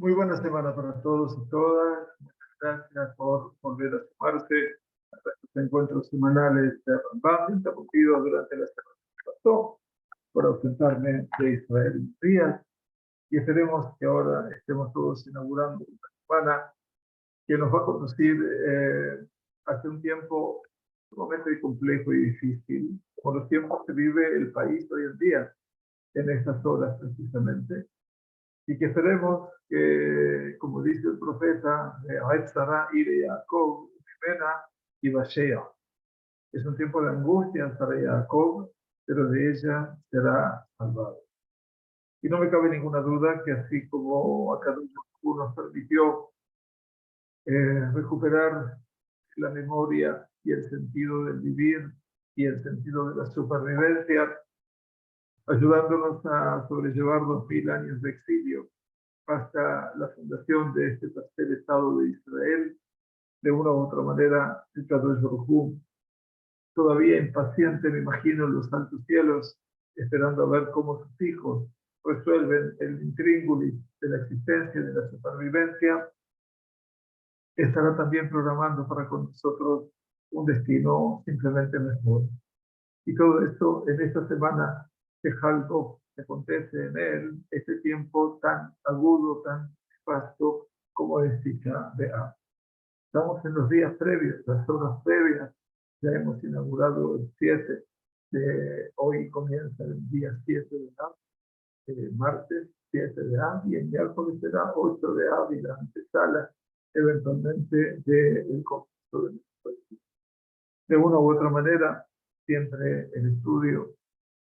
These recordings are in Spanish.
Muy buena semana para todos y todas. Muchas gracias por volver a sumarse a estos encuentros semanales de Rambam, interrumpidos durante la semana que pasó por ausentarme de Israel unos días. Y esperemos que ahora estemos todos inaugurando una semana que nos va a conducir hace un tiempo sumamente complejo y difícil, como los tiempos que vive el país hoy en día, en estas horas precisamente. Y que esperemos que, como dice el profeta, Sará ire Jacob, Mena y Bashea. Es un tiempo de angustia para Jacob, pero de ella será salvado. Y no me cabe ninguna duda que así como a cada uno nos permitió recuperar la memoria y el sentido del vivir y el sentido de la supervivencia, ayudándonos a sobrellevar 2000 años de exilio hasta la fundación de este tercer Estado de Israel. De una u otra manera, el Kadosh Baruj Hu, todavía impaciente, me imagino, en los altos cielos, esperando a ver cómo sus hijos resuelven el intríngulis de la existencia, de la supervivencia, estará también programando para con nosotros un destino simplemente mejor. Y todo esto en esta semana que algo que acontece en él, este tiempo tan agudo, tan vasto como es Tisha B'Av. Estamos en los días previos, las horas previas, ya hemos inaugurado el 7, hoy comienza el día 7 de Av, martes 7 de Av, y el miércoles será 8 de Av y la antesala eventualmente del comienzo de nuestro país. De una u otra manera, siempre el estudio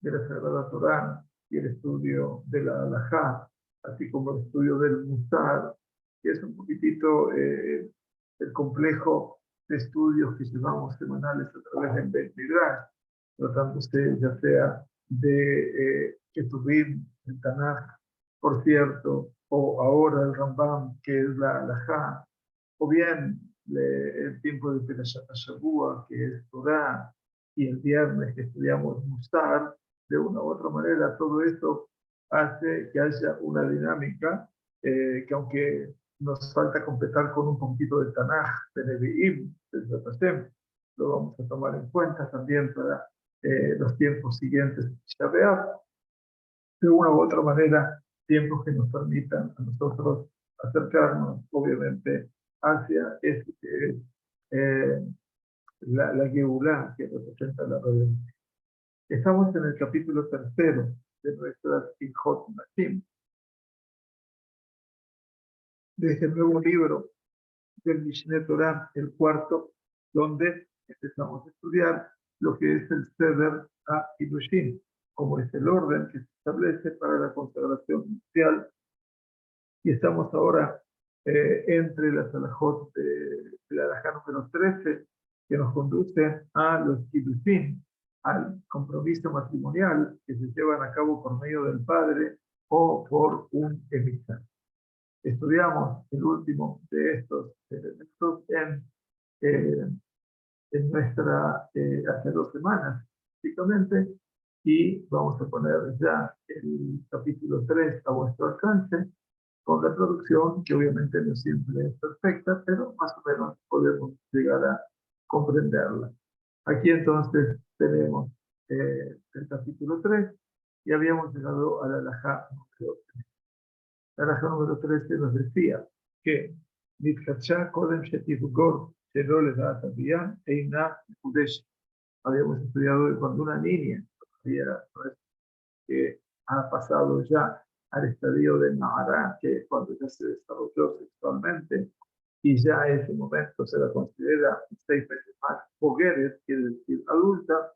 de la Sagrada Torá y el estudio de la Halajá, así como el estudio del Musar, que es un poquitito el complejo de estudios que llevamos semanales a través del Bet Midrash, tratándose ya sea de Ketuvim, el Tanaj, por cierto, o ahora el Rambam, que es la Halajá, o bien el tiempo de Perashat HaShavua, que es Torah, y el viernes que estudiamos Musar. De una u otra manera, todo esto hace que haya una dinámica que, aunque nos falta completar con un poquito de Tanaj, de Nevi'im, de Hashem, lo vamos a tomar en cuenta también para los tiempos siguientes de Tisha B'Av. De una u otra manera, tiempos que nos permitan a nosotros acercarnos, obviamente, hacia este que es la Geulá, que representa la redención. Estamos en el capítulo 3 de nuestras Ilhot Nashim, de este nuevo libro del Mishneh Torah, el cuarto, donde empezamos a estudiar lo que es el Seder HaKiddushin, como es el orden que se establece para la consagración nupcial. Y estamos ahora entre las alajot de la alajá número 13, que nos conduce a los Kiddushin, al compromiso matrimonial que se llevan a cabo por medio del padre o por un emisario. Estudiamos el último de estos elementos en nuestra, hace 2 semanas, prácticamente, y vamos a poner ya el capítulo 3 a vuestro alcance, con la traducción, que obviamente no siempre es perfecta, pero más o menos podemos llegar a comprenderla. Aquí entonces tenemos el capítulo 3 y habíamos llegado a la halajá número 3. La halajá número 13 nos decía que habíamos estudiado de cuando una niña todavía que ha pasado ya al estadio de Nahara, que es cuando ya se desarrolló sexualmente, y ya en ese momento se la considera 6 veces más Bogueret, quiere decir adulta.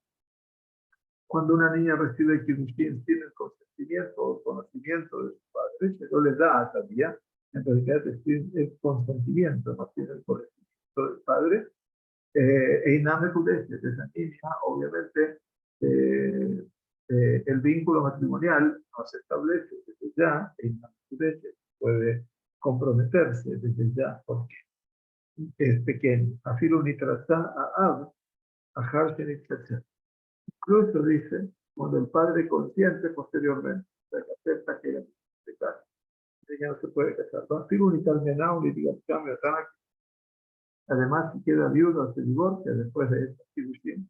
Cuando una niña recibe el Kiddushin sin el consentimiento o conocimiento de su padre, se no le da todavía, en realidad es consentimiento, no tiene el conocimiento del padre, e Iname Kudesh, esa niña, obviamente, el vínculo matrimonial no se establece desde ya, e Iname Kudesh puede comprometerse desde ya, porque es pequeño. Afilo nitrasa a Ab, a Harshen Itzatza. Incluso dice, cuando el padre consiente posteriormente, o sea, que acepta que ella no se puede casar. Además, si queda viuda o se divorcia después de esta Kiddushin,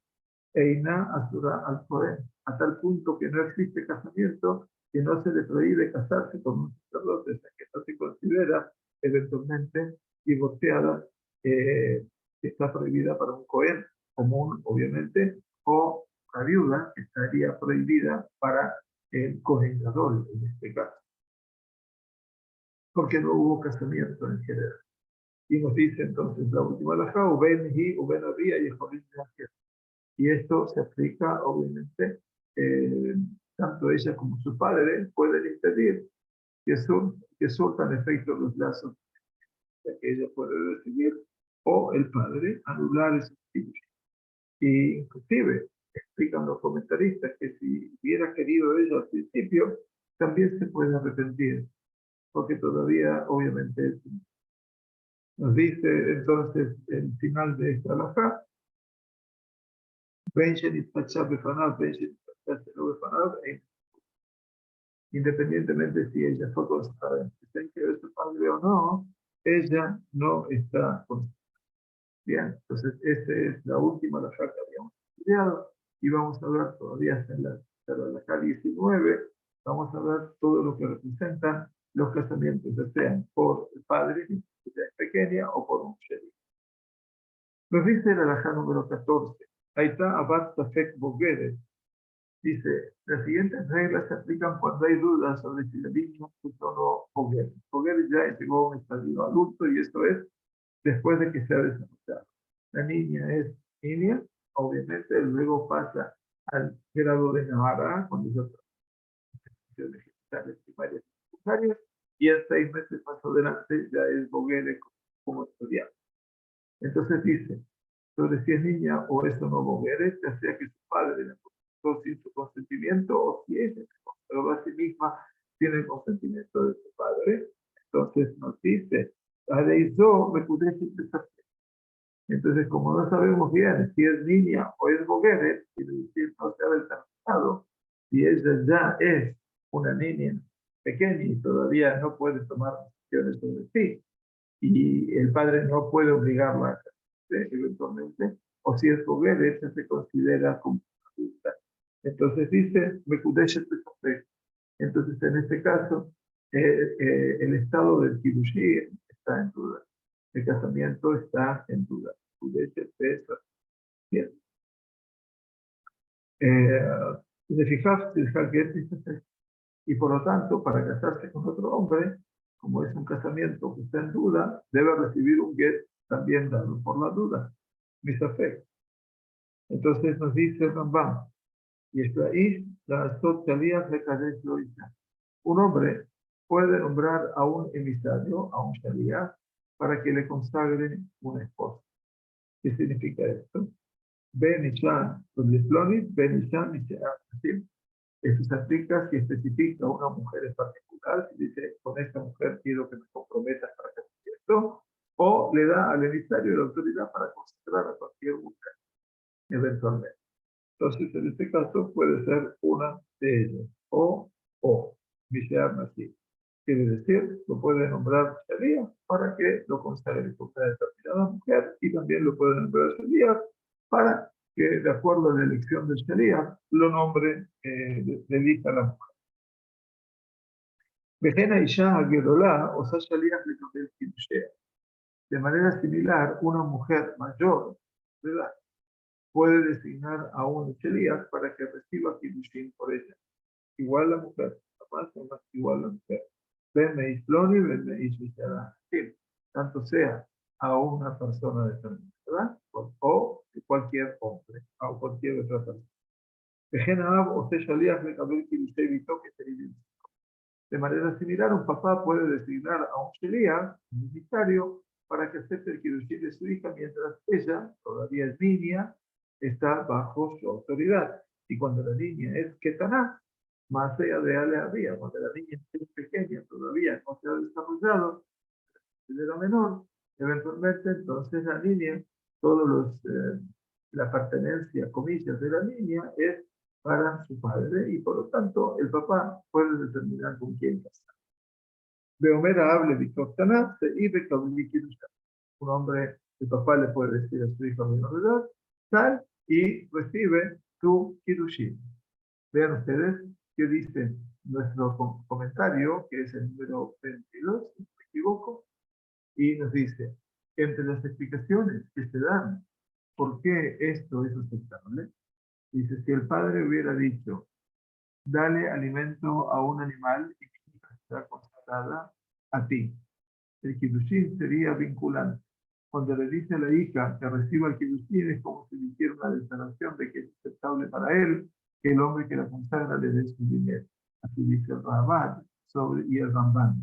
Eina Asura al Cohen, a tal punto que no existe casamiento, que no se le prohíbe casarse con un sacerdote, o sea, que no se considera eventualmente divorciada, que está prohibida para un Cohen común, obviamente, o la viuda que estaría prohibida para el Cohen Gadol, en este caso, porque no hubo casamiento en general. Y nos dice entonces la última halajá, Uben hi, Uben había y Jolim. Y esto se aplica, obviamente, tanto ella como su padre pueden impedir que surtan efecto los lazos que ella puede recibir, o el padre anular esos hijos. Y inclusive explican los comentaristas que si hubiera querido ella al principio, también se puede arrepentir, porque todavía, obviamente, nos dice entonces el final de esta halajá, independientemente si ella fue considerada que es su padre o no, ella no está considerada. Bien, entonces esta es la última halajá que habíamos estudiado y vamos a ver todavía hasta la halajá 19, vamos a ver todo lo que representan los casamientos, ya sean por el padre, que es pequeña, o por un sheriff. Nos dice la halajá número 14, ahí está Abat Tafek Bogeres. Dice, las siguientes reglas se aplican cuando hay dudas sobre si el niño es solo Bogeres. Bogeres ya llegó a un estadio adulto y esto es después de que se ha desarrollado. La niña es niña, obviamente, luego pasa al grado de Navarra, cuando ya de genitales primarias y secundarias, y en 6 meses más adelante ya es Bogeres como estudiante. Entonces dice, sobre si es niña o es o no Bogeres, ya sea que su padre la consultó sin su consentimiento o si ella se conservó a sí misma tiene el consentimiento de su padre, entonces nos dice, Adeizó me pude empezar. Entonces, como no sabemos bien si es niña o es Bogeres, quiere decir no se ha determinado si ella ya es una niña pequeña y todavía no puede tomar decisiones sobre sí, y el padre no puede obligarla a hacerse eventualmente, o si es Bogeres, se considera como adulta. Entonces dice, entonces en este caso, el estado del Kiddushin está en duda, el casamiento está en duda. Bien. De fijarse, y por lo tanto, para casarse con otro hombre, como es un casamiento que está en duda, debe recibir un get también dado por la duda, misafek. Entonces nos dice Rambam, y esto ahí, la socialidad de Kadesh. Un hombre puede nombrar a un emisario, a un shaliach, para que le consagre una esposa. ¿Qué significa esto? Ben Ishan, Ben Ishan y ¿sí? Eso se aplica si especifica a una mujer en particular, si dice, con esta mujer quiero que me comprometas para que haga esto, o le da al emisario la autoridad para consagrar a cualquier mujer, eventualmente. Entonces, en este caso, puede ser una de ellas, o, dice así. Quiere decir, lo puede nombrar Sharia para que lo consagre con una determinada mujer y también lo puede nombrar Sharia para que, de acuerdo a la elección del Sharia, lo nombre, le elija a la mujer. Vejena Isha Agedolá, o sea, Sharia le cambió el Kiddushin. De manera similar, una mujer mayor de edad puede designar a un Sharia para que reciba Kiddushin por ella. Igual la mujer, más o más igual la mujer. Tanto sea a una persona determinada o cualquier hombre o cualquier otra persona. De manera similar, un papá puede designar a un sheliach, un ministario, para que acepte el kiddushin de su hija mientras ella, todavía es niña, está bajo su autoridad. Y cuando la niña es ketaná, más allá de había, cuando la niña es pequeña, todavía no se ha desarrollado, era menor, eventualmente entonces la niña, todos la pertenencia, comillas, de la niña es para su padre y por lo tanto el papá puede determinar con quién casar. Beomera hable Victortana, se ibe Kablikirushka. Un hombre, el papá le puede decir a su hijo menor de edad, sal y recibe tu Kirushin. Vean ustedes qué dice nuestro comentario, que es el número 22, si no me equivoco, y nos dice, entre las explicaciones que se dan, ¿por qué esto es aceptable? Dice, si el padre hubiera dicho, dale alimento a un animal y mi hija será consagrada a ti, el Kiddushin sería vinculante. Cuando le dice a la hija que reciba el Kiddushin es como si le hiciera una declaración de que es aceptable para él que el hombre que la consagra le dé su dinero. Así dice el Rabat y el Ramban.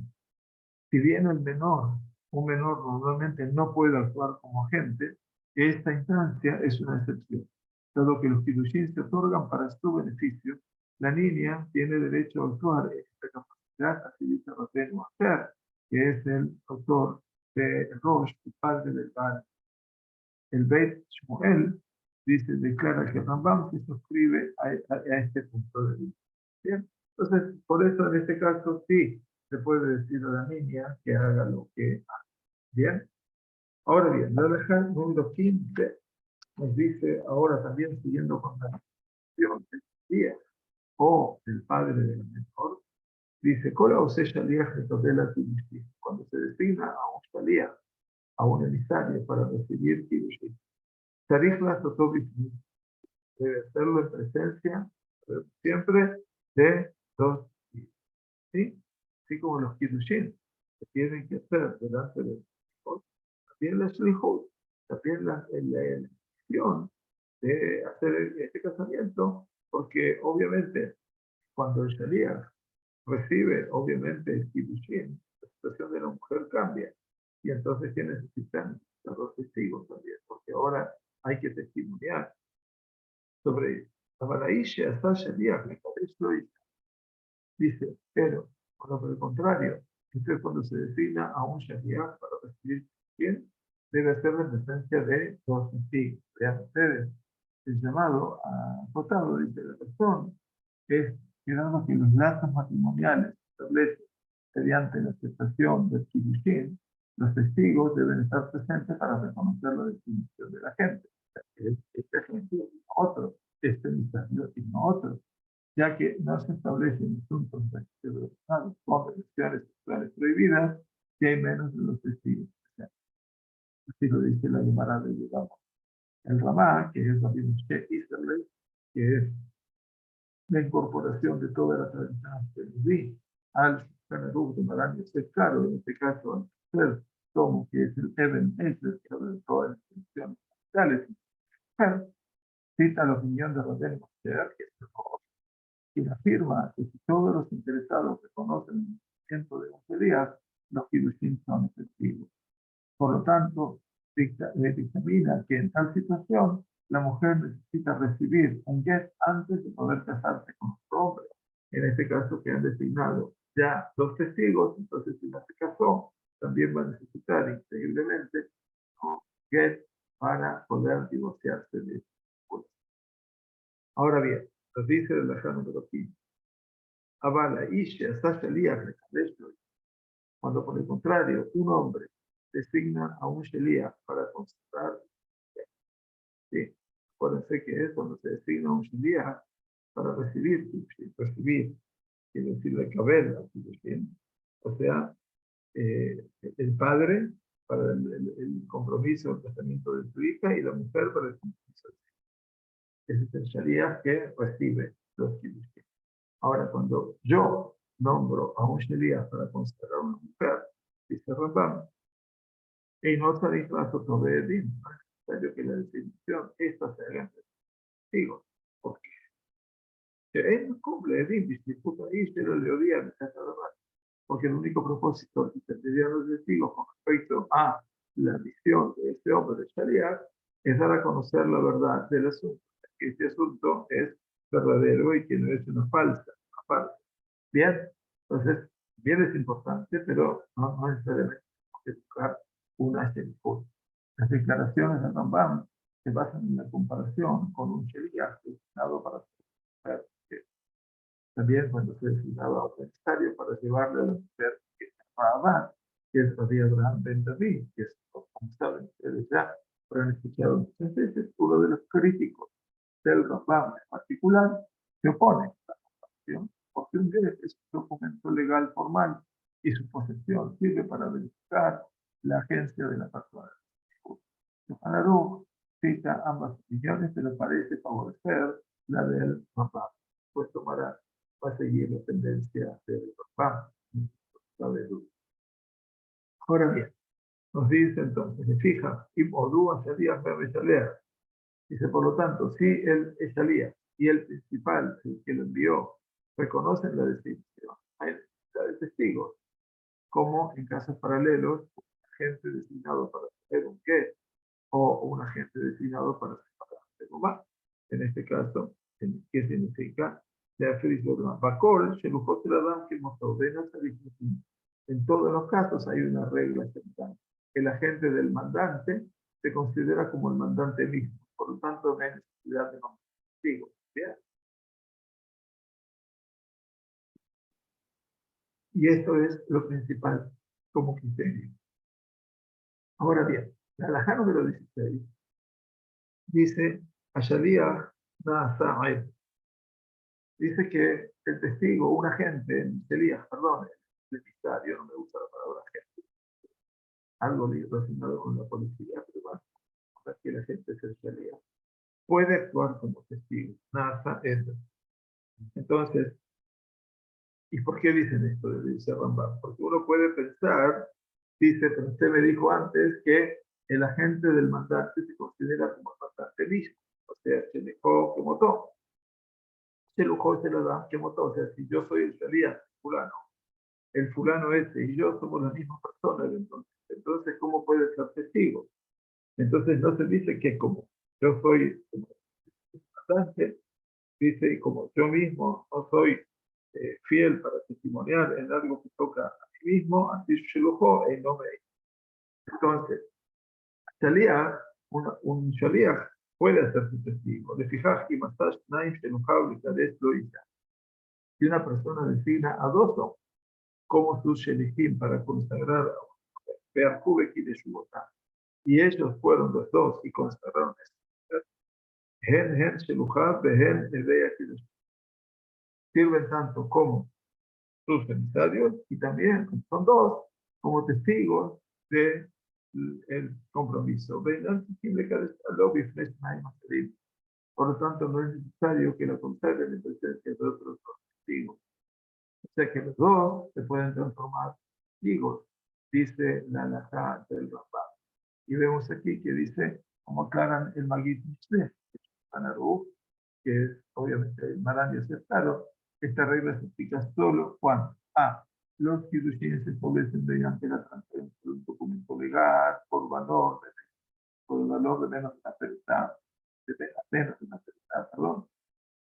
Si bien un menor normalmente no puede actuar como agente, esta instancia es una excepción. Dado que los Kiddushin se otorgan para su beneficio, la niña tiene derecho a actuar en esta capacidad, así dice Rabbeinu Acher, que es el autor de Rosh, el padre del padre. El Beit Shmuel dice, declara que Rambam se suscribe a este punto de vista. ¿Bien? Entonces, por eso en este caso sí se puede decir a la niña que haga lo que haga. Bien. Ahora bien, la alhaja número 15 nos dice, ahora también siguiendo con la acción del día o del padre del menor, dice, Kola o se shaliach de Kiddushin. Cuando se designa a un shaliach, a un emisario para recibir Kiddushin, Tarif la debe hacerlo en presencia siempre de dos hijos. ¿Sí? Así como los Kiddushin se tienen que hacer delante de Dios, también la Shlichut, también la elección de hacer este casamiento, porque obviamente cuando el Shaliach recibe obviamente el Kiddushin, la situación de la mujer cambia. Y entonces, ¿qué necesitan? Los dos testigos también, porque ahora hay que testimoniar sobre eso. Abaraisha, Sasha, Díaz, esto dice, pero, por el contrario, entonces cuando se designa a un Shaliach para recibir quién, debe ser la presencia de dos testigos. Vean ustedes, el llamado a votado, dice la persona, es que dado que los lazos matrimoniales se establecen mediante la aceptación del Kiddushin, los testigos deben estar presentes para reconocer la definición de la gente. Este ejemplo y no otro, este emisario y no otro, ya que no se establecen asuntos relacionados con relaciones sexuales prohibidas si hay menos de los testigos presentes. Así lo dice la Gemara de Yudamo. El Ramá, que es Rabbi Moshe Isserles, que es la incorporación de toda la tradición de al Canerú de Marán Yosef Caro, en este caso al tercer tomo, que es el Eben Ezer, que habla de todas las tradiciones capitales, cita la opinión de Rabén Moshe, que es el quien afirma que si todos los interesados reconocen el movimiento de 11 días, los Kiddushin son efectivos. Por lo tanto, dictamina que en tal situación la mujer necesita recibir un get antes de poder casarse con otro hombre. En este caso que han designado ya dos testigos, entonces si no se casó, también va a necesitar increíblemente un get para poder divorciarse de este. Ahora bien, nos dice el Lajá número 15. Avala, Isha, Sasha, Liach, cuando por el contrario un hombre designa a un Sheliach para consagrar, ¿sí? Acuérdense que es cuando se designa a un Sheliach para recibir, quiere decir de cabeza, o sea, el padre para el compromiso, el tratamiento de su hija y la mujer para el compromiso de su hija. Ese es el Sheliach que recibe los Kiddushin. Ahora, cuando yo nombro a un Sheliach para consagrar a una mujer, dice Rambam, y no se disfrazo sobre el din, no es necesario que la definición esta se haga entre testigos, porque él no cumple el din, disputa ahí, se lo le odia, porque el único propósito de intermediar los testigos con respecto a la misión de este hombre de Shariat es dar a conocer la verdad del asunto, que este asunto es verdadero y que no es una falsa. Bien, entonces, bien es importante, pero no necesariamente hay que buscar una shelichut. Las declaraciones de Rambam se basan en la comparación con un sheliach designado para también cuando se designaba a un emisario para llevarle a la mujer que Rabat, que es Rabbi Abraham Ben David, que es, como saben ustedes ya, habrán escuchado muchas veces, uno de los críticos del Rambam en particular, se opone a la comparación, porque un get es un documento legal formal y su posesión sirve para verificar la agencia de la persona. Shulchan Aruch cita ambas opiniones, pero parece favorecer la del Rambam, pues va a seguir la tendencia del Rambam. Ahora bien, nos dice entonces, se fija, y Modú Shalías Shalías. Dice, por lo tanto, si el Shalías y el principal, el que lo envió, reconocen la designación, hay necesidad de testigos, como en casos paralelos, un agente designado para hacer un qué, o un agente designado para separar de Gomá. En este caso, ¿qué significa? En todos los casos hay una regla central. El agente del mandante se considera como el mandante mismo, por lo tanto no hay necesidad de nombrar testigos. Y esto es lo principal como criterio. Ahora bien, la halajá número 16 dice, Ashaliah Na'asa'id. Dice que el testigo, un agente, Elías, perdón, el emisario, no me gusta la palabra agente, algo relacionado con la policía, pero bueno, aquí la gente es el Elías, puede actuar como testigo. Nasa es. Entonces, ¿y por qué dicen esto? Dice Rambam. Porque uno puede pensar, dice, pero usted me dijo antes que el agente del mandante se considera como el mandante mismo, o sea, se dejó como todo. Se lujó, se lo da, como todo. O sea, si yo soy el Elías, fulano, el fulano ese y yo somos la misma persona, entonces ¿cómo puede ser testigo? Entonces no se dice que como yo soy bastante, dice, y como yo mismo no soy fiel para testimoniar en algo que toca a mí mismo, así se lo en nombre. Entonces, Shalías, un Shalías puede hacer su testigo. De fijar y masaje naim shenujab y lo hizo. Si una persona designa a dos hombres como sus shelichim para consagrar a Be'arjubeki de Shubotá, y ellos fueron los dos y consagraron eso. Gen shelujab behen neveyaki de Shubotá. Sirven tanto como sus emisarios y también son dos como testigos del compromiso. Por lo tanto, no es necesario que la consagren en presencia de otros testigos. O sea que los dos se pueden transformar en testigos, dice la halajá del Rambam. Y vemos aquí que dice, como aclaran el Magid Mishneh, que es obviamente el Marán y aceptaron, esta regla se aplica solo cuando a los kiddushim se establecen mediante la transferencia de un documento legal por el valor de menos de una perita, menos de una perita, perdón,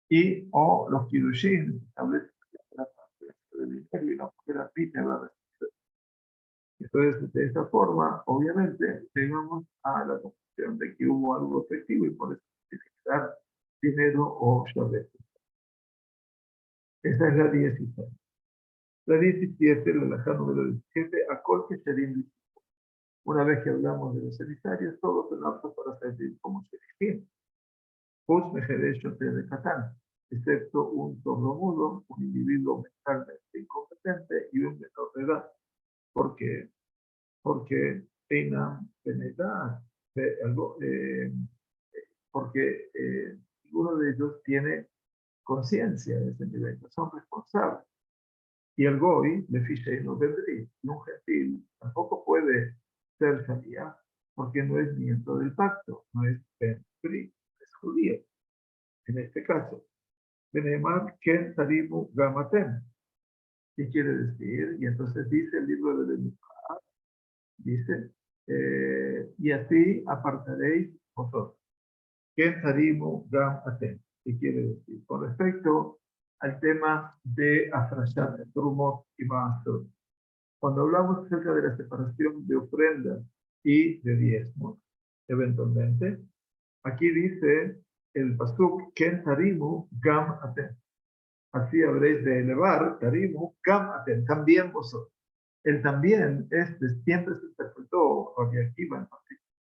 y o los kiddushim se establecen mediante la transferencia del dinero y no porque la pita va a recibir. Entonces, de esta forma, obviamente, llegamos a la conclusión de que hubo algo efectivo y por eso tiene que dar dinero o shabbat. Esa es la 16. La 17, la halajá número 17, Akol Kesherim. Una vez que hablamos de los emisarios, todos son aptos para servir como sheriffim. Pus Mejeresh de Catán, excepto un sordomudo, un individuo mentalmente incompetente y un menor de edad. ¿Por qué? Porque Einam Benedad, porque ninguno de ellos tiene conciencia de ese nivel, son responsables. Y el Goy, de Fichey, no vendría. Y un gentil tampoco puede ser Sharia porque no es miembro del pacto, no es Ben Bri, es judío. En este caso, Benemar Ken Tarimu Gamatem. ¿Qué quiere decir? Y entonces dice el libro de Benemar, dice, y así apartaréis vosotros. Ken Tarimu Gamatem. ¿Qué quiere decir? Con respecto al tema de Afrashat, Trumot y Maasot. Cuando hablamos acerca de la separación de ofrendas y de diezmos, eventualmente, aquí dice el pasuk, Ken tarimu gam atem. Así habréis de elevar, tarimu gam atem, también vosotros. Él también, siempre se interpretó, Rabbi Akiva en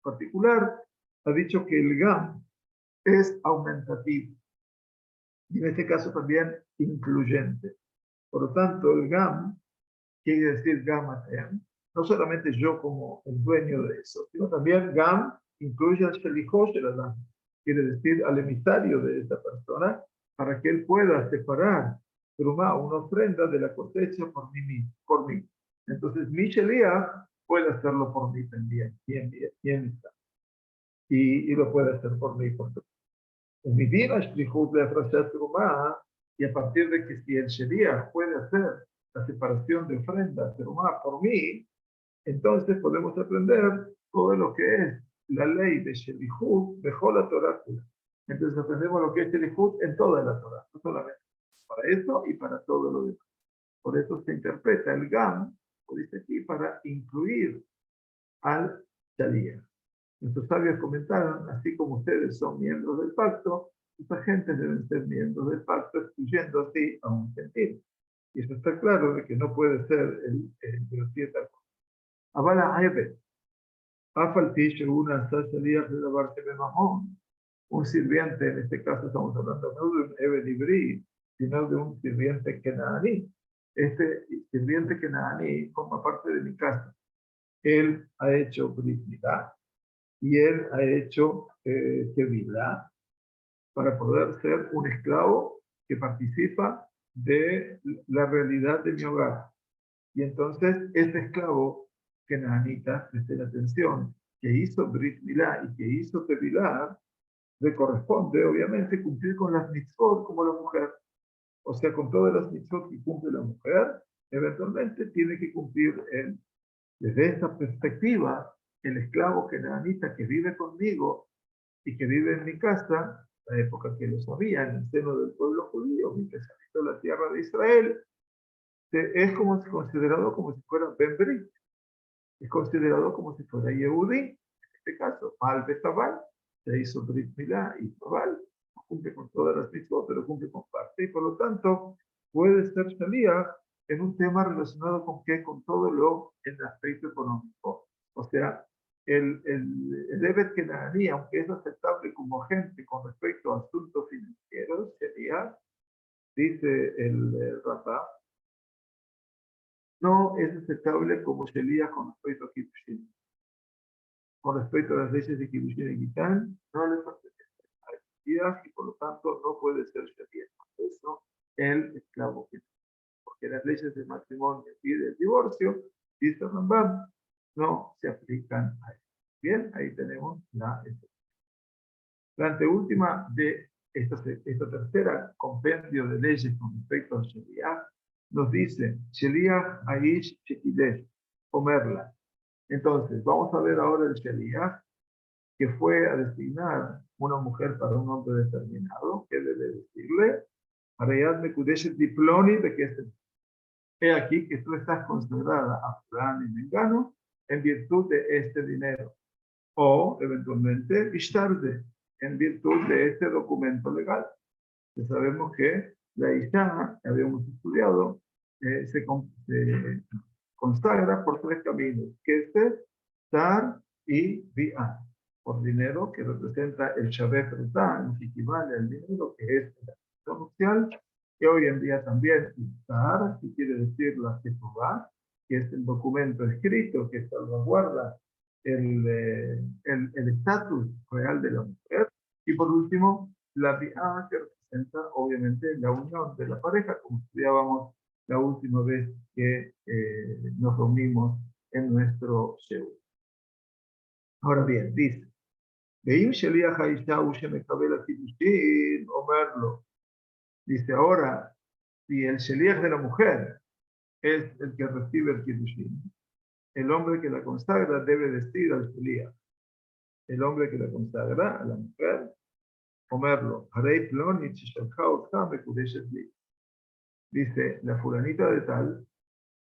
particular, ha dicho que el gam es aumentativo. Y en este caso también incluyente. Por lo tanto, el gam quiere decir gam atem, no solamente yo como el dueño de eso, sino también gam incluye al shelichot del Adam, quiere decir al emisario de esta persona, para que él pueda separar trumá, una ofrenda de la cosecha por mí. Entonces, mi sheliach puede hacerlo por mí también, bien está. Y lo puede hacer por mí, por supuesto. Mi vida shlichut de afrashat trumá, y a partir de que si el sheliach puede hacer la separación de ofrendas trumá por mí, entonces podemos aprender todo lo que es la ley de Shelichut de la Torah. Entonces aprendemos lo que es Shelichut en toda la Torah, no solamente para eso y para todo lo demás. Por eso se interpreta el Gam, como dice aquí, para incluir al Shaliach. Nuestros sabios comentaron, así como ustedes son miembros del pacto, esta gente deben ser miembros del pacto, excluyendo así a un gentil. Y eso está claro de que no puede ser el siete. אבל העבד, אף על פי שהוא נעשה שליח לדבר שבממון, un sirviente, en este caso estamos hablando no de un Ebed Ibrí, sino de un sirviente Kenaní. Este sirviente Kenaní forma parte de mi casa. Él ha hecho Brit Milá y él ha hecho Tevilá para poder ser un esclavo que participa de la realidad de mi hogar. Y entonces, este esclavo Kenaanita, presten atención, que hizo Brit Milá y que hizo Tevilá, le corresponde, obviamente, cumplir con las mitzvot como la mujer. O sea, con todas las mitzvot que cumple la mujer, eventualmente tiene que cumplir él. Desde esta perspectiva, el esclavo Kenaanita que vive conmigo y que vive en mi casa, la época que lo sabía, en el seno del pueblo judío, mientras habitó la tierra de Israel, es como considerado como si fuera Ben Brit. Es considerado como si fuera Yehudí, en este caso, Mal Betabal, se hizo Brit Milá y Tabal, no cumple con todas las mitzvot, pero cumple con parte, y por lo tanto puede ser Shaliach en un tema relacionado con qué, con todo lo en el aspecto económico. O sea, el Ebed Kenaní, aunque es aceptable como agente con respecto a asuntos financieros, sería, dice el Rafá, no es aceptable como Shaliach con respecto a Kiddushin. Con respecto a las leyes de Kiddushin y Gitán, no le pertenece a Shaliach y por lo tanto no puede ser Shaliach. Por eso, el esclavo que porque las leyes del matrimonio y del divorcio, dice Rambam, no se aplican a él. Bien, ahí tenemos la anteúltima de esta tercera compendio de leyes con respecto al Shaliach, nos dice, Shaliach Aish Shekidesh, comerla. Entonces, vamos a ver ahora el Shaliach, que fue a designar una mujer para un hombre determinado, que debe decirle, Arayat Mekudeshet Diploni de que he aquí que tú estás consagrada a Fulano y Mengano en virtud de este dinero, o eventualmente Ishtarde, en virtud de este documento legal. Ya sabemos que la Isha, que habíamos estudiado, se consagra por tres caminos, que es Tar y Bi'ah, por dinero que representa el Shabbat Retán, que equivale al dinero que es la acción nupcial, que hoy en día también Tar, que quiere decir la Ketubá, que es el documento escrito que salvaguarda el estatus real de la mujer, y por último, la Bi'ah, que representa obviamente la unión de la pareja, como estudiábamos la última vez que nos reunimos en nuestro Sheu. Ahora bien, dice, Veim Sheliach Haisha Ushemekabel Kiddushin, Omerlo. Dice, ahora, si el Sheliach de la mujer es el que recibe el Kiddushin, el hombre que la consagra debe decir al Sheliach, el hombre que la consagra a la mujer, Omerlo, Harei Plonit Shalcha Otcha Mekudeshet Li. Dice, la fulanita de tal,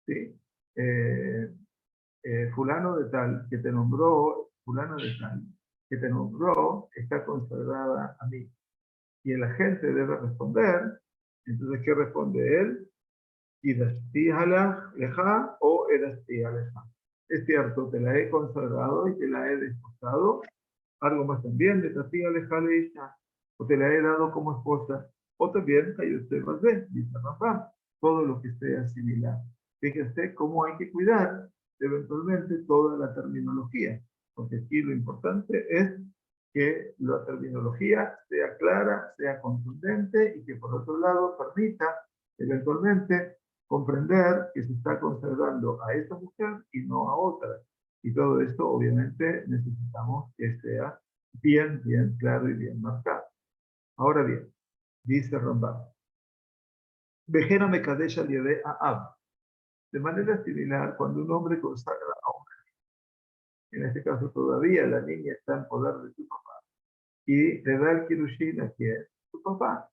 ¿sí? Fulano de tal, que te nombró, fulano de tal, que te nombró, está consagrada a mí. Y el agente debe responder. Entonces, ¿qué responde él? Idashti leja o edashti aleja. Es cierto, te la he consagrado y te la he desposado. Algo más también, de tati aleja leisha. O te la he dado como esposa. O también, usted más de, dice Rambam, todo lo que sea similar. Fíjese cómo hay que cuidar eventualmente toda la terminología. Porque aquí lo importante es que la terminología sea clara, sea contundente y que por otro lado permita eventualmente comprender que se está consagrando a esa mujer y no a otra. Y todo esto obviamente necesitamos que sea bien, bien claro y bien marcado. Ahora bien, dice Rambam, Vejera Mekadesha Liede a Ab. De manera similar, cuando un hombre consagra a una niña, en este caso todavía la niña está en poder de su papá, y le da el Kirushin a quien, su papá.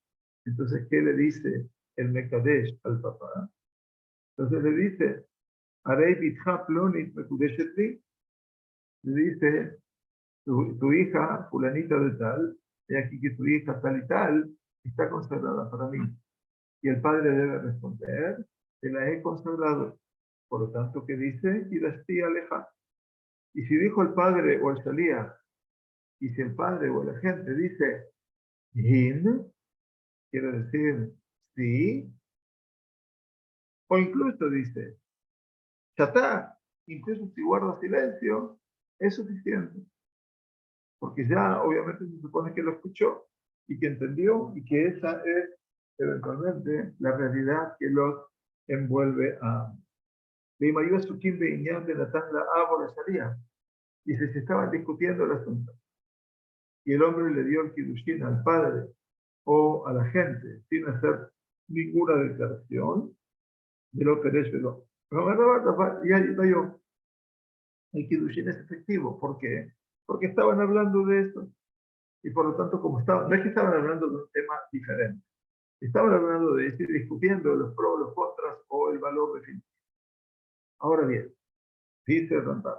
Entonces, ¿qué le dice el Mekadesh al papá? Entonces le dice, Arei bitja plonit mekudeshetli, le dice, tu hija, fulanita de tal, he aquí que tu hija tal y tal, está consagrada para mí. Y el padre debe responder, te la he consagrado. Por lo tanto, ¿qué dice? Y dasti aleja. Y si dijo el padre o el salía, y si el padre o el agente dice, hin, quiere decir sí, o incluso dice, chatá, incluso si guarda silencio, es suficiente. Porque ya obviamente se supone que lo escuchó y que entendió y que esa es eventualmente la realidad que los envuelve a Leimayua Sukim de Iñán de Natán la Ábora salía. Dice, se estaban discutiendo el asunto. Y el hombre le dio el Kidushin al padre o a la gente sin hacer ninguna declaración de lo que es velo. Ya yo, el Kidushin es efectivo. ¿Por qué? Porque estaban hablando de esto. Y por lo tanto, como estaban, no es que estaban hablando de un tema diferente, estaban hablando de esto y discutiendo los pros, los contras o el valor definitivo. Ahora bien, dice Rambam,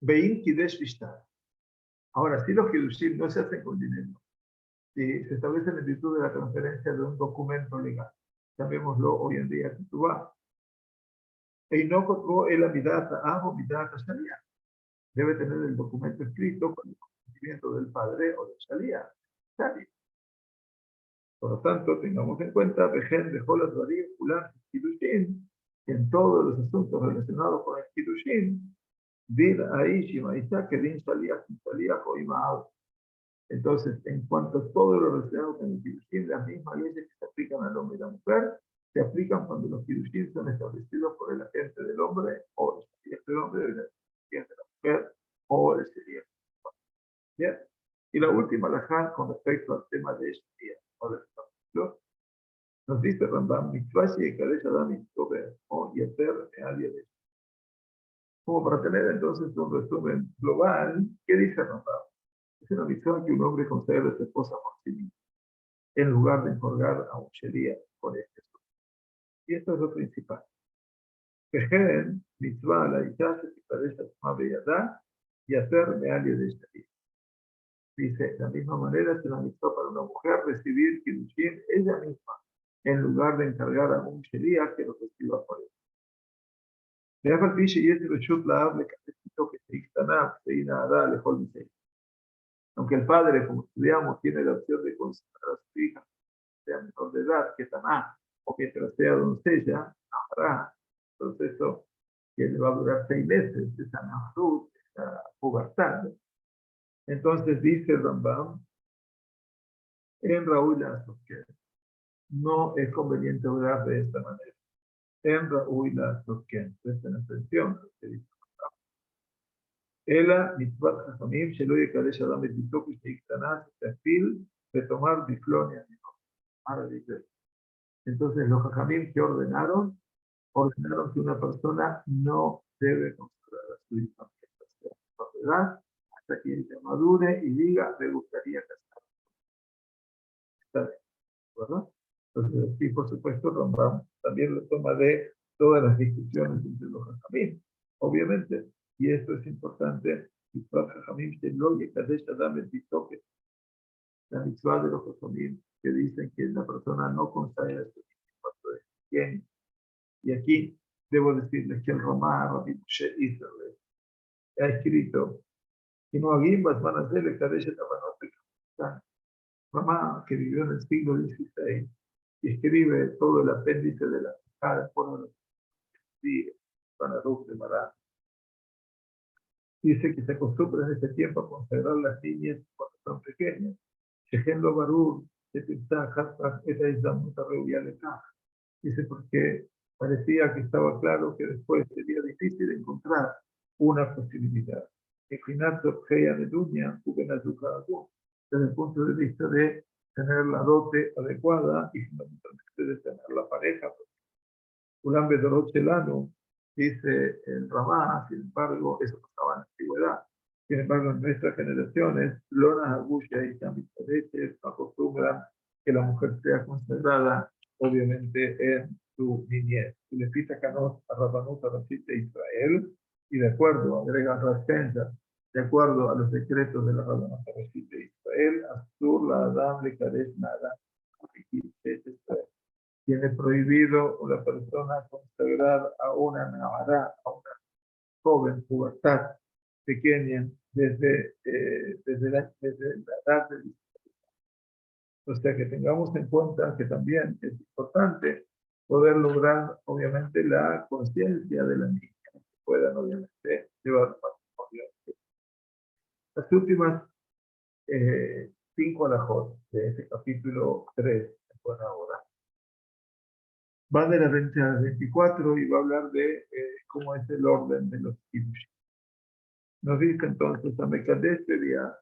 Bein Kidesh Vishtar. Ahora, si los Kidushim no se hacen con dinero, si se establecen en virtud de la transferencia de un documento legal, llamémoslo hoy en día Ketubá, y no contó el Amidata Abo, Midata Sharia. Debe tener el documento escrito con el consentimiento del padre o del Sharia. Por lo tanto, tengamos en cuenta, Vejen de Jolas Varim, Kulan, Kidushin, que en todos los asuntos relacionados con el Kidushin, Din Aishim, Aisha, que Din Shaliach, Shaliach o Imaab. Entonces, en cuanto a todo lo relacionado con el Kidushin, las mismas leyes que se aplican al hombre y a la mujer, se aplican cuando los Kidushin son establecidos por el agente del hombre o el Shaliach del hombre, el agente de la mujer o el Shaliach. Bien. Y la última alajá con respecto al tema de Shaliach o de establecido, nos dice Rambam, Mitzvah y Kadesh Adam Mitzvah o Yeter Mealia. Como para tener entonces un resumen global, ¿qué dice Rambam? Es una mitzvah que un hombre concede a su esposa por sí mismo, en lugar de encargar a un shería por este. Y esto es lo principal. Vejen, mitzvah la isha se Kadesh Adam Beyadá y hacer Mealia de Shería. Dice, de la misma manera es una mitzvah para una mujer recibir Kiddushin ella misma, en lugar de encargar a un shería que lo reciba por ella. ואף על פי שיש רשות לאב לקבל מתוקף שהיא קטנה והיא נערה לכל מיני. Aunque el padre, como estudiamos, tiene la opción de considerar a su hija, sea menor de edad, que taná, o mientras sea doncella, habrá proceso que le va a durar 6 meses, esa nahrut, esa pubertad. Entonces dice Rambam, en Raúl que no es conveniente orar de esta manera. En Raúl que presten atención, que dice. אלא מצוות חכמים שלא יקדש אדם את ביתו כשהיא קטנה, שתפיל ותאמר בפלוני ענינו. Ahora dice, entonces los jajamim que ordenaron que una persona no debe consagrar a su hija hasta que ella madure y diga, me gustaría casarme. Está bien, ¿verdad? Entonces, sí, por supuesto, Rambam también lo toma de todas las discusiones entre los jajamim, obviamente, y esto es importante, la mitzvah de los jajamim que dicen que la persona no consagra su cuarto de higiene. Y aquí debo decirles que el Ramá Rabbi Moshe Israel ha escrito que no aguimbas van a hacerle Kadesh Tabanot. Ramá, que vivió en el siglo XVI, y escribe todo el apéndice de la Sahara, por los días, Banaruk de Mará. Dice que se acostumbra en este tiempo a consagrar las niñas cuando son pequeñas. Shehen lo barur, se pinta hasta esa islamota reunión acá. Dice porque parecía que estaba claro que después sería difícil encontrar una posibilidad. Desde el punto de vista de tener la dote adecuada y fundamentalmente de tener la pareja. Ulam Bedorot Shelanu, dice el Ramá, sin embargo, eso pasaba en la antigüedad. Sin embargo, en nuestras generaciones, Lona Agusha y Tamisadeches acostumbran que la mujer sea consagrada, obviamente, en su niñez. Y le pita Canot a Rabanut Rashid de Israel, y de acuerdo, agrega Raspensa, de acuerdo a los decretos de la Rabanut Rashid de Israel, Astur la Adam le Kadesh Nada, tiene prohibido a la persona consagrar a una navará, a una joven pubertad pequeña desde la edad de 10. O sea que tengamos en cuenta que también es importante poder lograr obviamente la conciencia de la niña, que puedan obviamente llevar matrimonio. Las últimas 5 alajot de este capítulo 3 por ahora. Va de la 20 a la 24 y va a hablar de cómo es el orden de los Kiddushim. Nos dice entonces, a Mekadesh sería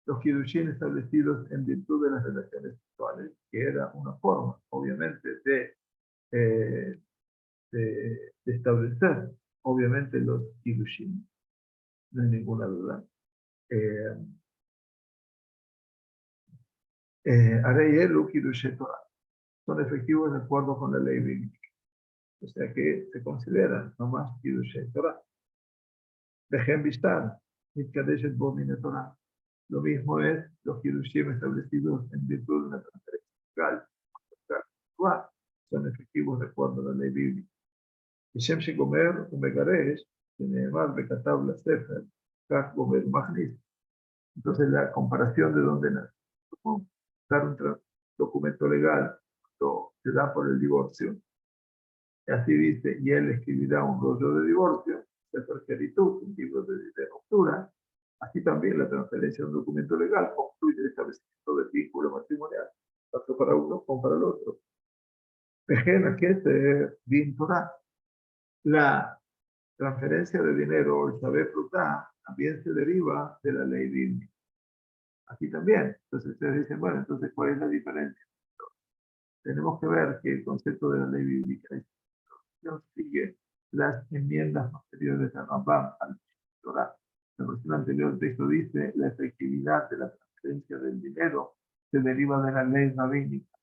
los Kiddushim establecidos en virtud de las relaciones sexuales, que era una forma, obviamente, de establecer, obviamente, los Kiddushim. No hay ninguna duda. Areyelu Kiddushim Torah son efectivos de acuerdo con la ley bíblica. O sea que se consideran nomás Kiddushim Torah. Dejen vistar, Mitkadeshet Bomine Torah. Lo mismo es los Kiddushim establecidos en virtud de una transferencia legal, son efectivos de acuerdo a la ley bíblica. Shem Shegomer Umegaresh, Neemar Bekatab la Sefer, Kach Gomer Magnis. Entonces la comparación de dónde nace. Dar un documento legal, se da por el divorcio. Y así dice, y él escribirá un rollo de divorcio, Sefer Keritud, un libro de ruptura. Así también la transferencia de un documento legal concluye el establecimiento del vínculo matrimonial, tanto para uno como para el otro. Pejena, que es Din Torah. La transferencia de dinero o el saber frutar también se deriva de la ley bíblica. Así también. Entonces ustedes dicen, bueno, entonces, ¿cuál es la diferencia? Tenemos que ver que el concepto de la ley bíblica sigue las enmiendas posteriores a Rambam al Torah. La versión anterior del texto dice la efectividad de la transferencia del dinero se deriva de la ley rabínica.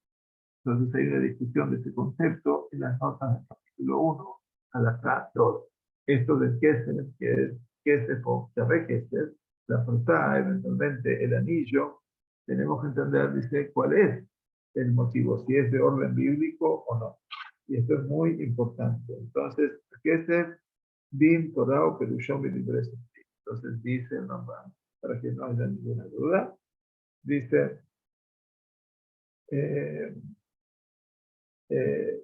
Entonces hay una discusión de ese concepto en las notas del capítulo 1 a la 2. Esto del Kesef, que es Kesef o Shabé Kesef, la fruta, eventualmente el anillo, tenemos que entender, dice, cuál es el motivo, si es de orden bíblico o no. Y esto es muy importante. Entonces, Kesef, Din, Torah o Perushom y Libres. Entonces dice el Rambam, para que no haya ninguna duda, dice,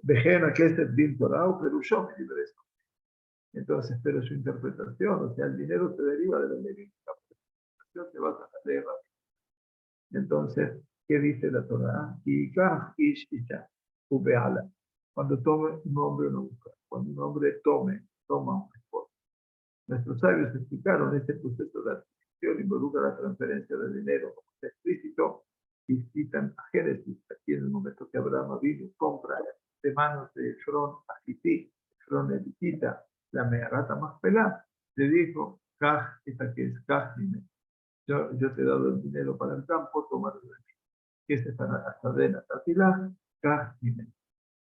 Vejena Kesef, Din, Torah o Perushom y Libres. Entonces, pero su interpretación, o sea, el dinero se deriva de la ley bíblica, la interpretación se basa en la ley rabínica. Entonces, ¿qué dice la Torah? Cuando tome un hombre o una mujer, cuando un hombre toma un esposo. Nuestros sabios explicaron este proceso de adquisición involucra la transferencia de dinero, como está explícito, y citan a Génesis, aquí en el momento que Abraham vino, compra de manos de Efrón a Hití, Efrón elitita, la Meharata más pelada, le dijo, Kaj, esta que es Kaj, yo te he dado el dinero para el campo, tómalo de mí. ¿Qué es esta Asadena Tatilá? Kaj,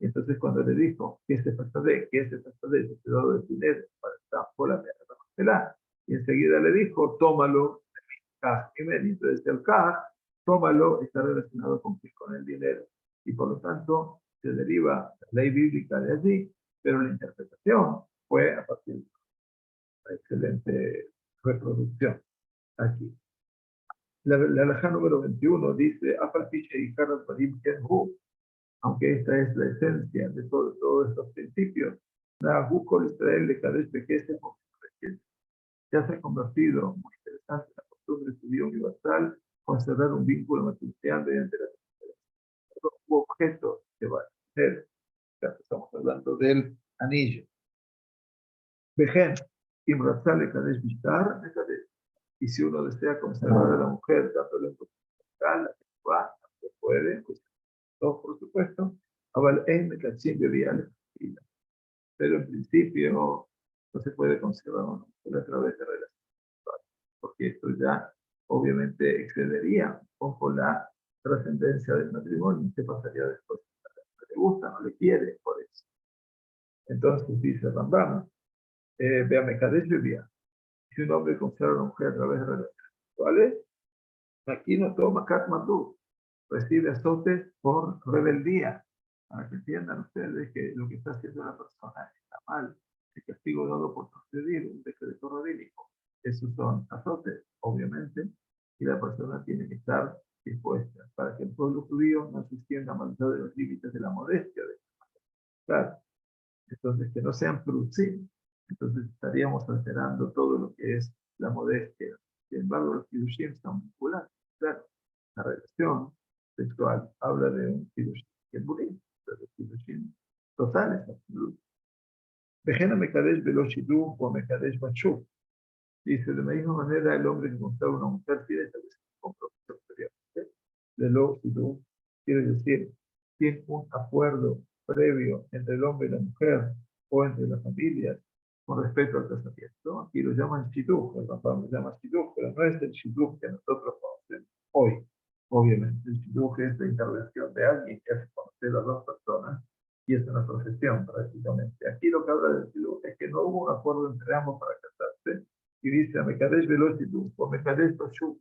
entonces cuando le dijo, ¿qué es esta Asadé? ¿Qué es esta Asadé? Yo te he dado el dinero para el campo, la Meharata más pelada. Y enseguida le dijo, tómalo de mí, Kaj, entonces el Kaj tómalo está relacionado con el dinero. Y por lo tanto, se deriva la ley bíblica de allí, pero la interpretación fue a partir de una excelente reproducción aquí. La halajá número 21 dice, aunque esta es la esencia de todos estos principios, ya se ha convertido, muy interesante, la costumbre judía universal, conservar un vínculo matrimonial mediante la objeto que va a ser, ya estamos hablando del anillo. Vejen, Imrazale Kadesh Bishtar, y si uno desea conservar a la mujer dándole un local, que puede, pues, todo por supuesto, pero en principio no se puede conservar una mujer a través de relaciones sexuales, porque esto ya obviamente excedería un poco la trascendencia del matrimonio. ¿Qué pasaría después? No le gusta, no le quiere, por eso. Entonces dice Rambam, véame Kadesh Bebia, si un hombre conserva a una mujer a través de relaciones sexuales, aquí no toma Katmandú, recibe azotes por rebeldía. Para que entiendan ustedes que lo que está haciendo la persona está mal. El castigo dado por transgredir un decreto rabínico. Esos son azotes, obviamente, y la persona tiene que estar dispuesta para que el pueblo judío no se extienda más allá de los límites de la modestia. Claro. Entonces, que no sean producidos. Entonces, estaríamos alterando todo lo que es la modestia. Sin embargo, los kiddushim están vinculados. Claro, la relación sexual habla de un kiddushim que es bonito, pero los kiddushim totales, absolutos. Vejena Mekadesh velo shidduch o Mekadesh bachú. Dice, de la misma manera, el hombre que conserva una mujer tiene establecido un compromiso previamente. De lo shidduch quiere decir, tiene un acuerdo previo entre el hombre y la mujer o entre las familias con respecto al casamiento. Aquí lo llaman shidduch, el papá lo llama shidduch, pero no es el shidduch que nosotros conocemos hoy. Obviamente, el shidduch es la intervención de alguien que hace conocer a dos personas y es una profesión prácticamente. Aquí lo que habla del shidduch es que no hubo un acuerdo entre ambos para casarse y dice, Mekadesh velo shidduch o Mekadesh bachú,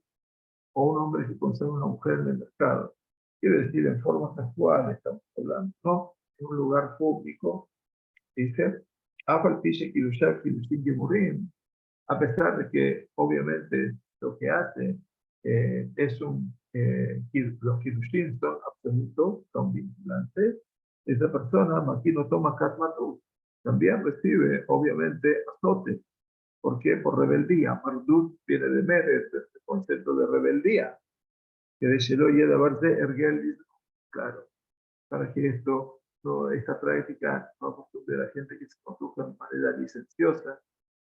o un hombre que conserva una mujer en el mercado. Quiere decir, en forma casual estamos hablando, ¿no? En un lugar público, dice, a pesar de que obviamente lo que hace es los kiddushin son absolutos, son vinculantes, esa persona, aquí no toma katmatu, también recibe obviamente azotes. ¿Por qué? Por rebeldía. Mardut viene de Meres, este concepto de rebeldía, que de Shelo y Edabarse Ergel, claro, para que esta práctica no acostumbre a la gente que se conduzca de manera licenciosa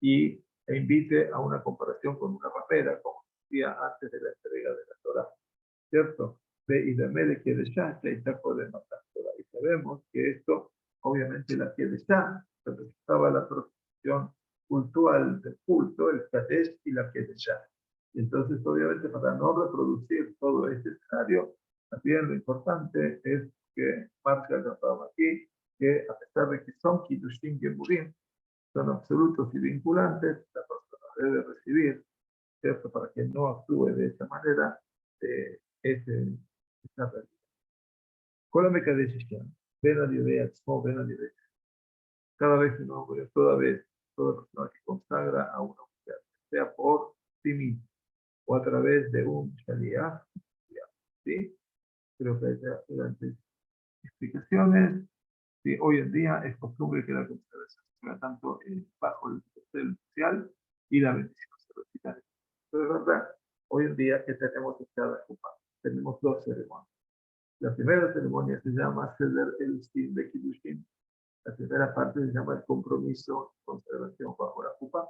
e invite a una comparación con una rapera, como decía antes de la entrega de la Torah, ¿cierto? Y de Mele que de Shah, y está por matar Torah. Y sabemos que esto, obviamente, la que de Shah representaba la profesión cultural del culto, el Kadesh y la que de Shah. Y entonces, obviamente, para no reproducir todo este escenario, también lo importante es que marca el Rambam aquí, que a pesar de que son Kiddushin Gemurim, son absolutos y vinculantes, la persona debe recibir, ¿cierto? Para que no actúe de esa manera, esa realidad. ¿Cuál es la decisión? Ven a Dios, ven a Dios. Cada vez que un hombre, toda persona que consagra a una mujer, sea por sí mismo o a través de un shaliach, ¿sí? Creo que hay grandes explicaciones. Sí, hoy en día es costumbre que la consagración se haga tanto bajo el cel social y la bendición celestial. Pero es verdad, hoy en día que tenemos en cada copa, tenemos dos ceremonias. La primera ceremonia se llama Seder el Sin de Kiddushin. La primera parte se llama el compromiso, conservación bajo la copa.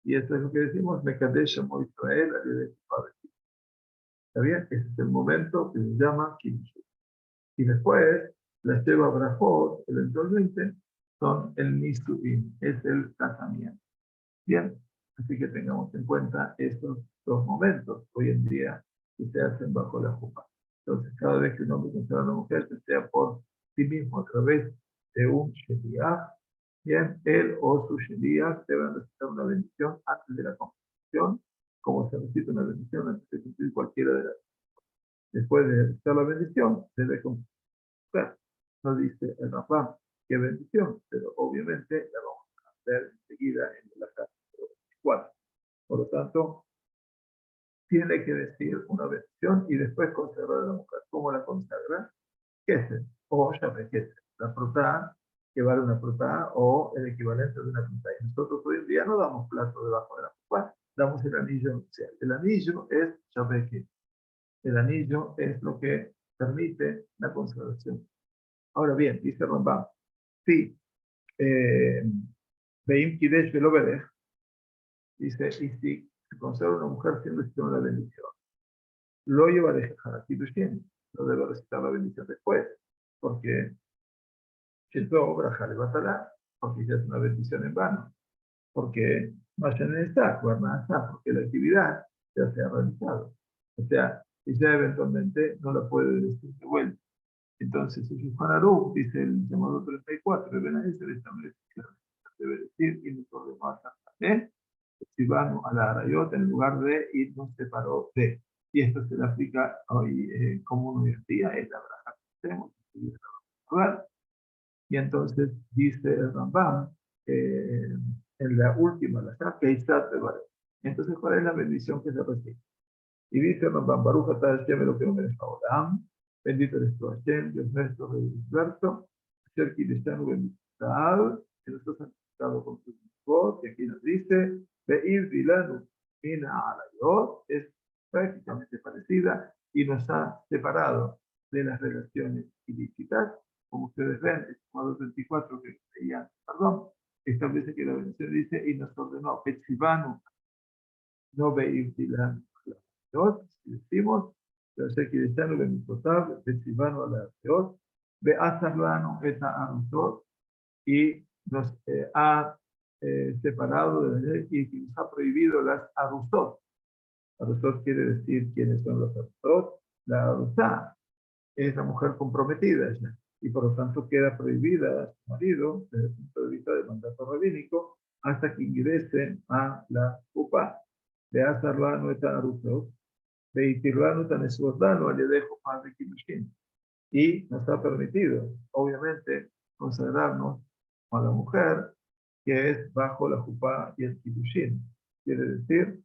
Y esto es lo que decimos, Mekadesh Amo Israel, la de Padre. ¿Está bien? Ese es el momento que se llama Kiddushin. Y después, la Sheva Brajot, eventualmente, son el Nisuin, es el casamiento. Bien, así que tengamos en cuenta estos dos momentos hoy en día que se hacen bajo la jupa. Entonces, cada vez que un hombre considera a una mujer, que sea por sí mismo a través de un sheliach, bien, él o su sheliach deben recibir una bendición antes de la confirmación, como se recita una bendición antes de cumplir cualquiera de las después de hacer la bendición, debe comprar. No dice el Rambam qué bendición, pero obviamente la vamos a ver enseguida en la casa 4. Por lo tanto, tiene que decir una bendición y después consagrar a la mujer. ¿Cómo la consagra? Kesed, o llame Kesed, la fruta, que vale una fruta o el equivalente de una fruta. Y nosotros hoy en día no damos plato debajo de la fruta, damos el anillo nupcial. El anillo es llame Kesed. El anillo es lo que permite la consagración. Ahora bien, dice Rambam, sí, Veim Kidesh Velovedej, dice, y si se consagra una mujer siendo una bendición, lo lleva a dejar Kiddushin, no debe recitar la bendición después, porque Sheto Braja le batalá, porque ya es una bendición en vano, porque más en está, porque la actividad ya se ha realizado. O sea, ella eventualmente no la puede decir de vuelta. Entonces, el Shulchan Aruch, dice el llamado 34, de Benaí se le establece claramente, debe decir, y nos ordenó a Santa si van a la Arayot en lugar de y nos separó de. Y esto se le aplica hoy como un día, es la braja que hacemos, y entonces dice el Rambam, en la última, la que Isat de Baruch. Entonces, ¿cuál es la bendición que se recibe? Y dice el Rambam, Baruch atah Hashem lo que no me deja Olam, bendito eres tú Hashem, Dios nuestro, Rey del universo, Asher Kideshanu bendito, que nos ha santificado con tu voz, y aquí nos dice, Ve'ir Dilanu Mina Alayot, es prácticamente parecida, y nos ha separado de las relaciones ilícitas. Como ustedes ven, el Salmo 24 que leían, perdón, establece que la bendición dice, y nos ordenó, Petzivanu, no Ve'ir Dilanu. Si decimos, Asher Kideshanu bendito, Petzivanu Alayot, Be'asarlanu Eta Anutot, y nos ha separado de la ley y nos ha prohibido las arusot. Arusot quiere decir quiénes son los arusot. La arusá es la mujer comprometida ya, y por lo tanto queda prohibida a su marido desde el punto de vista del mandato rabínico hasta que ingrese a la UPA. De Azarlano eta arusot, de Itirlano tan esbordano al dejo padre Kilushin. Y nos ha permitido, obviamente, consagrarnos a la mujer que es bajo la jupá y el kiddushin. Quiere decir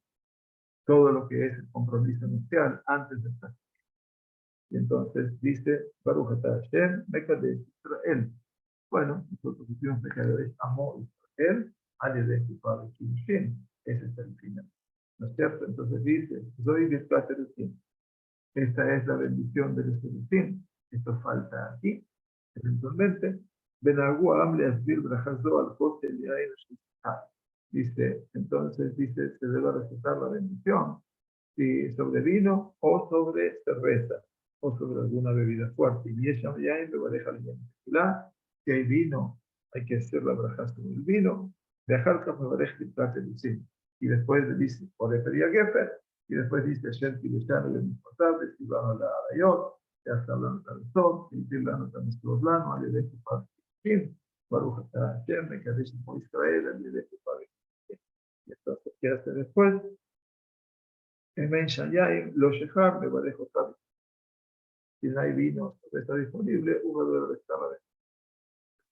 todo lo que es el compromiso nupcial antes del casamiento. Y entonces dice, Baruch atah Hashem, Mekadesh Israel. Bueno, nosotros decimos Mekadesh Amo Israel, ale de jupá y kiddushin. Ese es el final. ¿No es cierto? Entonces dice, Zoy Bispaterusin. Esta es la bendición del Eserusin. Esto falta aquí, eventualmente. Benagua Amle Asbir Brajazo al José dice, entonces dice, se debe recitar la bendición si sobre vino o sobre cerveza o sobre alguna bebida fuerte. Y ella ya en lugar de la si hay vino, hay que hacer la braja sobre el vino. Dejar que me y después le dice, por el Gefer, y después dice, Shem Kileshanu de mis potables, y van a la Arayot, ya está hablando del sol, y hablando de nuestro plano, al de su padre. Baruch atah Hashem, Mekadesh Mo Israel, al de su padre. Y entonces, ¿qué hace después? Men Shayayim, lo Shehar, me va a dejar. Si no hay vino, está disponible, uno debe estar a ver.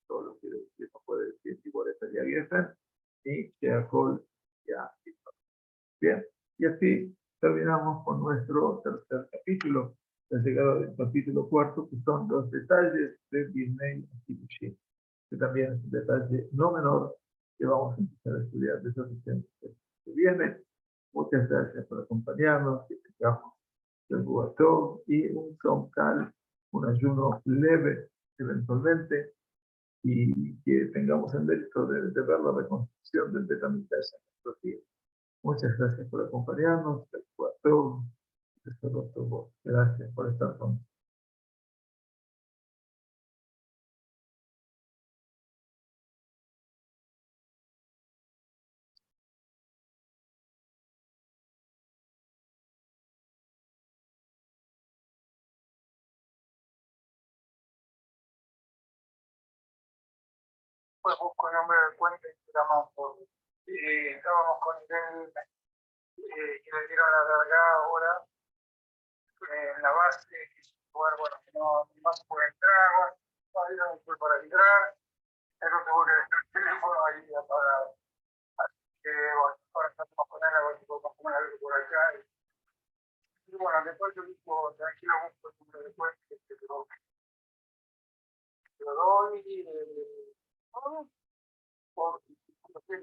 Todo lo que no puede decir, si por esta Gefer, y Sheakol ya. Bien, y así terminamos con nuestro tercer capítulo, la llegada del capítulo cuarto, que son los detalles de Birnei Kiddushin, que también es un detalle no menor que vamos a empezar a estudiar desde el que viene. Muchas gracias por acompañarnos, que tengamos el Buató y un Somkal, un ayuno leve eventualmente, y que tengamos el mérito de ver la reconstrucción del Betamigdash en nuestros días. Muchas gracias por acompañarnos. Gracias por estar con nosotros. Pues busco el nombre del cuento y estábamos con él y le dieron la largada ahora en la base, que es un lugar, bueno, que no se puede entrar, bueno, ahí no fue para entrar, es lo que voy a dejar el teléfono ahí apagado. Así que, bueno, ahora estamos con él, a ver si podemos comer algo por acá. Y bueno, después yo busco, tranquilo, busco el número de cuenta que te lo doy, por, no sé,